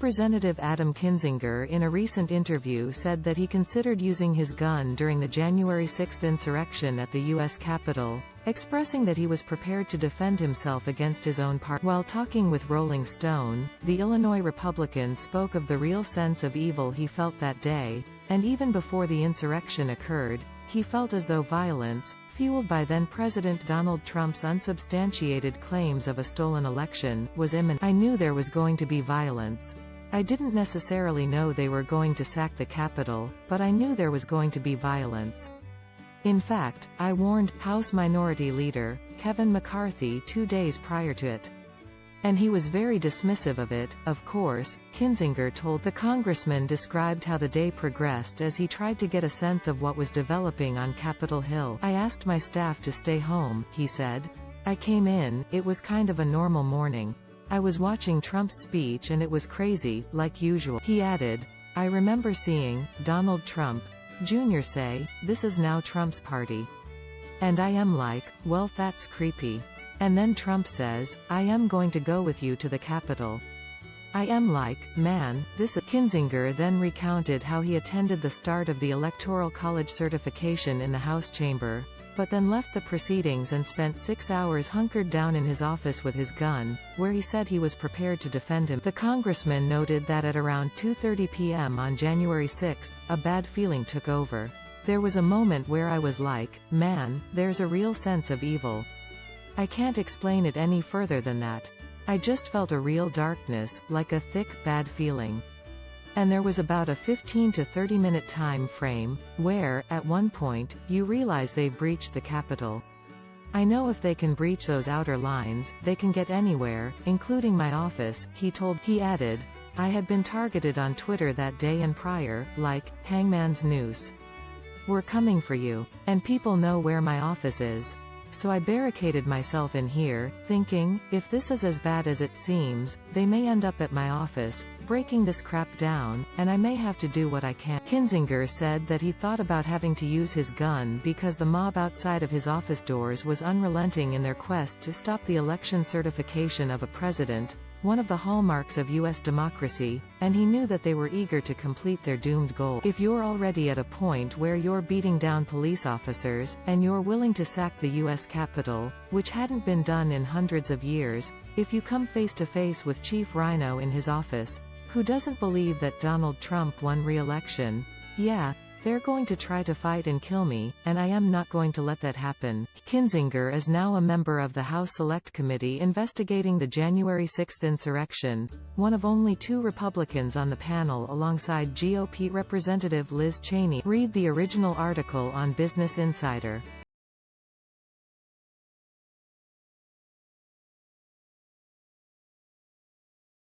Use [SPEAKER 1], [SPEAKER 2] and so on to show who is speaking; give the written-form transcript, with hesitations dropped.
[SPEAKER 1] Representative Adam Kinzinger in a recent interview said that he considered using his gun during the January 6 insurrection at the U.S. Capitol, expressing that he was prepared to defend himself against his own party. While talking with Rolling Stone, the Illinois Republican spoke of the real sense of evil he felt that day, and even before the insurrection occurred, he felt as though violence, fueled by then-President Donald Trump's unsubstantiated claims of a stolen election, was imminent. I knew there was going to be violence. I didn't necessarily know they were going to sack the Capitol, but I knew there was going to be violence. In fact, I warned House Minority Leader Kevin McCarthy 2 days prior to it. And he was very dismissive of it, of course. Kinzinger told the congressman described how the day progressed as he tried to get a sense of what was developing on Capitol Hill. I asked my staff to stay home, he said. I came in, it was kind of a normal morning. I was watching Trump's speech and it was crazy, like usual. He added, I remember seeing Donald Trump Jr. say, this is now Trump's party. And I am like, well, that's creepy. And then Trump says, I am going to go with you to the Capitol. I am like, man, this is. Kinzinger then recounted how he attended the start of the Electoral College certification in the House chamber, but then left the proceedings and spent 6 hours hunkered down in his office with his gun, where he said he was prepared to defend him. The congressman noted that at around 2:30 p.m. on January 6, a bad feeling took over. There was a moment where I was like, man, there's a real sense of evil. I can't explain it any further than that. I just felt a real darkness, like a thick, bad feeling. And there was about a 15 to 30 minute time frame, where, at one point, you realize they've breached the Capitol. I know if they can breach those outer lines, they can get anywhere, including my office, he added. I had been targeted on Twitter that day and prior, like, hangman's noose. We're coming for you. And people know where my office is. So I barricaded myself in here, thinking, if this is as bad as it seems, they may end up at my office, breaking this crap down, and I may have to do what I can. Kinzinger said that he thought about having to use his gun because the mob outside of his office doors was unrelenting in their quest to stop the election certification of a president, one of the hallmarks of U.S. democracy, and he knew that they were eager to complete their doomed goal. If you're already at a point where you're beating down police officers, and you're willing to sack the U.S. Capitol, which hadn't been done in hundreds of years, if you come face to face with Chief Rhino in his office, who doesn't believe that Donald Trump won re-election, yeah, they're going to try to fight and kill me, and I am not going to let that happen. Kinzinger is now a member of the House Select Committee investigating the January 6 insurrection, one of only 2 Republicans on the panel alongside GOP Representative Liz Cheney. Read the original article on Business Insider.